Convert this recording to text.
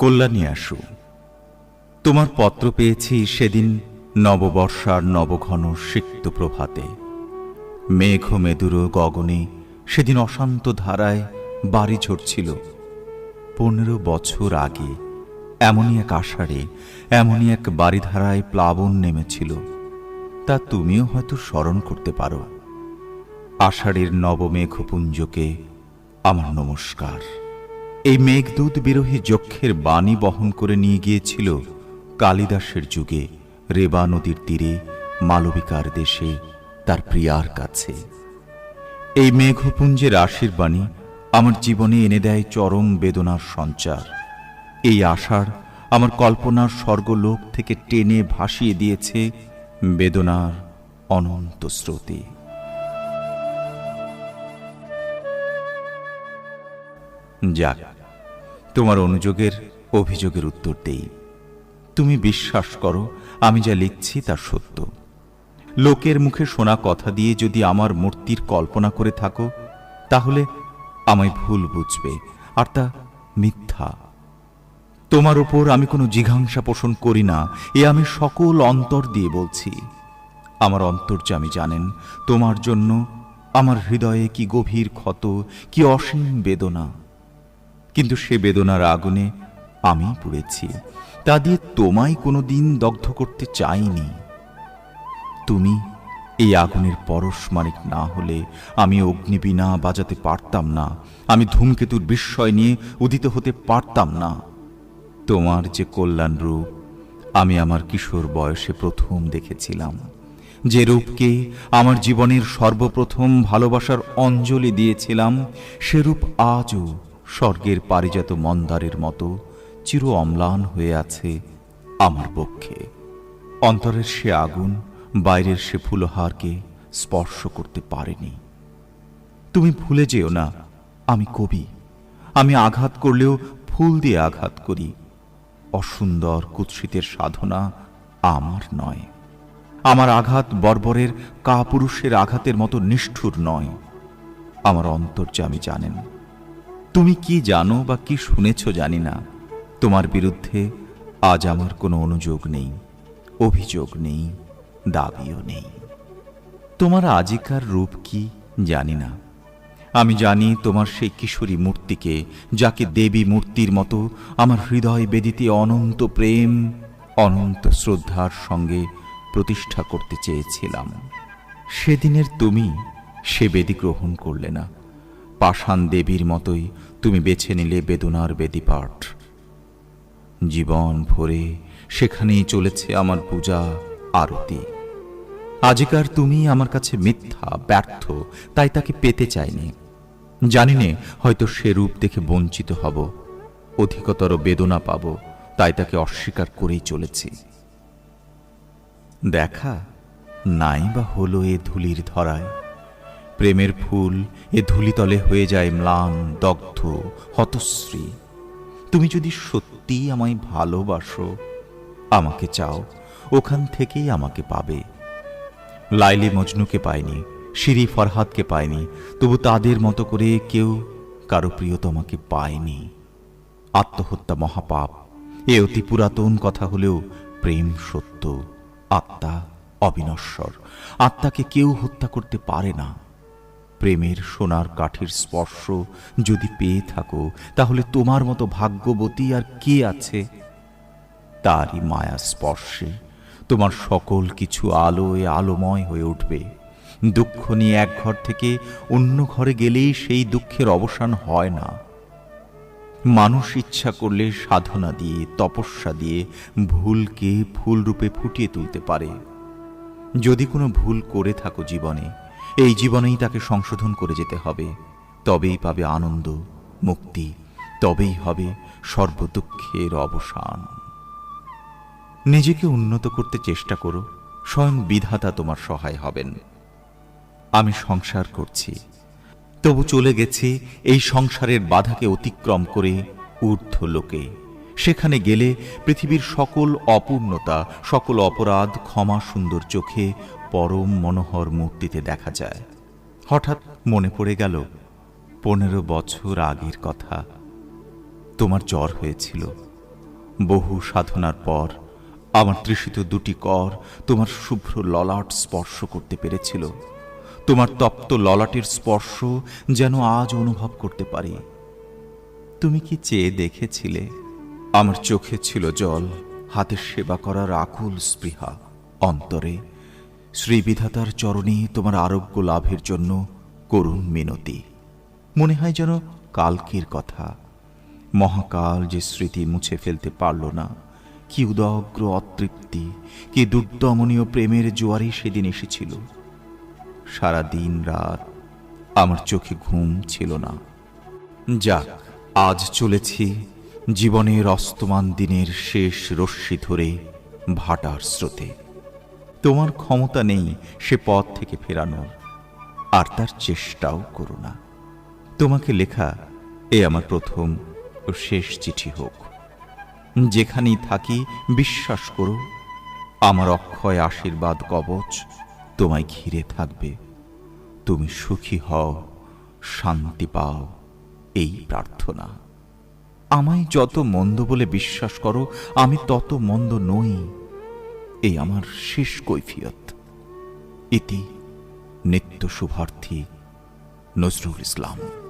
কল্যাণী আসু, তোমার পত্র পেয়েছি সেদিন নববর্ষার নবঘন সিক্ত প্রভাতে। মেঘ মেদুর গগনে সেদিন অশান্ত ধারায় বাড়ি ঝরছিল। 15 বছর আগে এমনই এক আষাঢ়ে এমনই এক বাড়িধারায় প্লাবন নেমেছিল, তা তুমিও হয়তো স্মরণ করতে পারো। আষাঢ়ের নবমেঘপুঞ্জকে আমার নমস্কার। এই মেঘদূত বিরোহী যক্ষের বাণী বহন করে নিয়ে গিয়েছিল কালিদাসের যুগে রেবা নদীর তীরে মালবিকার দেশে তার প্রিয়ার কাছে। এই মেঘপুঞ্জের আশীর্বাণী আমার জীবনে এনে দেয় চরম বেদনার সঞ্চার। এই আষাঢ় আমার কল্পনার স্বর্গলোক থেকে টেনে ভাসিয়ে দিয়েছে বেদনার অনন্ত স্রোতে। যাক, তোমার অনুযোগের অভিযোগের উত্তর দেই। তুমি বিশ্বাস করো, আমি যা লিখছি তা সত্য। লোকের মুখে শোনা কথা দিয়ে যদি আমার মূর্তির কল্পনা করে থাকো, তাহলে আমায় ভুল বুঝবে, আর তা মিথ্যা। তোমার উপর আমি কোনো জিঘাংসা পোষণ করি না, এ আমি সকল অন্তর দিয়ে বলছি। আমার অন্তর্যামী জানেন তোমার জন্য আমার হৃদয়ে কি গভীর ক্ষত, কি অসীম বেদনা। কিন্তু সে বেদনার আগুনে আমি পুড়েছি, তা দিয়ে তোমায় কোনোদিন দগ্ধ করতে চাইনি। তুমি এই আগুনের পরশমানিক না হলে আমি অগ্নিবীণা বাজাতে পারতাম না, আমি ধূমকেতুর বিস্ময় নিয়ে উদিত হতে পারতাম না। তোমার যে কল্যাণ রূপ আমি আমার কিশোর বয়সে প্রথম দেখেছিলাম, যে রূপকে আমার জীবনের সর্বপ্রথম ভালোবাসার অঞ্জলি দিয়েছিলাম, সে রূপ আজও স্বর্গের পারিজাত মন্দারের মতো চির অম্লান হয়ে আছে আমার পক্ষে। অন্তরের সে আগুন বাইরের সে ফুলহারকে স্পর্শ করতে পারেনি। তুমি ভুলে যেও না, আমি কবি। আমি আঘাত করলেও ফুল দিয়ে আঘাত করি। অসুন্দর কুৎসিতের সাধনা আমার নয়। আমার আঘাত বর্বরের কাপুরুষের আঘাতের মতো নিষ্ঠুর নয়। আমার অন্তর্যামী জানেন। তুমি কি জানো বা কি শুনেছ জানি না, তোমার বিরুদ্ধে আজ আমার কোনো অনুযোগ নেই, অভিযোগ নেই, দাবিও নেই। তোমার আজিকার রূপ কি জানি না। আমি জানি তোমার সেই কিশোরী মূর্তিকে, যাকে দেবী মূর্তির মতো আমার হৃদয় বেদিতে অনন্ত প্রেম, অনন্ত শ্রদ্ধার সঙ্গে প্রতিষ্ঠা করতে চেয়েছিলাম। সেদিনের তুমি সে বেদি গ্রহণ করলে না। পাষাণ দেবীর মতোই তুমি বেছে নিলে বেদনার বেদিপাঠ। জীবন ভরে সেখানেই চলেছে আমার পূজা আরতি। আজিকার তুমি আমার কাছে মিথ্যা, ব্যর্থ, তাই তাকে পেতে চাইনি। জানি নে, হয়তো সে রূপ দেখে বঞ্চিত হব, অধিকতর বেদনা পাব, তাই তাকে অস্বীকার করেই চলেছি। দেখা নাই বা হলো এ ধুলির ধরায়। প্রেমের ফুল এ ধুলিতলে হয়ে যায় ম্লান, দগ্ধ, হতশ্রী। তুমি যদি সত্যি আমায় ভালোবাসো, আমাকে চাও, ওখান থেকেই আমাকে পাবে। লাইলি মজনুকে পায়নি, শিরি ফরহাদকে পায়নি, তবু তাদের মতো করে কেউ কারো প্রিয়তমাকে পায়নি। আত্মহত্যা মহাপাপ, এ অতি পুরাতন কথা হলেও প্রেম সত্য। আত্মা অবিনশ্বর, আত্মাকে কেউ হত্যা করতে পারে না। প্রেমের সোনার কাঠের স্পর্শ যদি পেয়ে থাকো, তাহলে তোমার মতো ভাগ্যবতী আর কে আছে? তারই মায়া স্পর্শে তোমার সকল কিছু আলোয় আলোময় হয়ে উঠবে। দুঃখ নিয়ে এক ঘর থেকে অন্য ঘরে গেলেই সেই দুঃখের অবসান হয় না। মানুষ ইচ্ছা করলে সাধনা দিয়ে, তপস্যা দিয়ে ভুলকে ফুল রূপে ফুটিয়ে তুলতে পারে। যদি কোনো ভুল করে থাকো জীবনে, এই জীবনেই তাকে সংশোধন করে যেতে হবে। তবেই পাবে আনন্দ, মুক্তি, তবেই হবে সর্বদুঃখের অবসান। নিজেকে উন্নত করতে চেষ্টা করো, স্বয়ং বিধাতা তোমার সহায় হবেন। আমি সংসার করছি, তবু চলে গেছি এই সংসারের বাধাকে অতিক্রম করে ঊর্ধ্ব লোকে। সেখানে গেলে পৃথিবীর সকল অপূর্ণতা, সকল অপরাধ ক্ষমা সুন্দর চোখে পরম মনোহর মূর্তিতে দেখা যায়। হঠাৎ মনে পড়ে গেল 15 বছর আগের কথা। তোমার জ্বর হয়েছিল, বহু সাধনার পর আমার তৃষিত দুটি কর তোমার শুভ্র ললাট স্পর্শ করতে পেরেছিল। তোমার তপ্ত ললাটের স্পর্শ যেন আজ অনুভব করতে পারি। তুমি কি চেয়ে দেখেছিলে? আমার চোখে ছিল জল, হাতে সেবা করার আকুল স্পৃহা, অন্তরে শ্রীবিধাতার চরণে তোমার আরোগ্য লাভের জন্য করুণ মিনতি। মনে হয় যেন কালকের কথা, মহাকাল যে স্মৃতি মুছে ফেলতে পারল না। কি উদগ্র অতৃপ্তি, কি দুর্দমনীয় প্রেমের জোয়ারে সেদিন এসেছিল। সারা দিন রাত আমার চোখে ঘুম ছিল না। যাক, আজ চলেছি জীবনের অস্তমান দিনের শেষ রশ্মি ধরে ভাটার স্রোতে। তোমার ক্ষমতা নেই সে পথ থেকে ফেরানোর, আর তার চেষ্টাও করো না। তোমাকে লেখা এ আমার প্রথম ও শেষ চিঠি হোক। যেখানেই থাকি বিশ্বাস করো, আমার অক্ষয় আশীর্বাদ কবচ তোমায় ঘিরে থাকবে। তুমি সুখী হও, শান্তি পাও, এই প্রার্থনা। আমায় যত মন্দ বলে বিশ্বাস করো, আমি তত মন্দ নই, এই আমার শেষ কৈফিয়ত। ইতি নিত্য শুভার্থী নজরুল ইসলাম।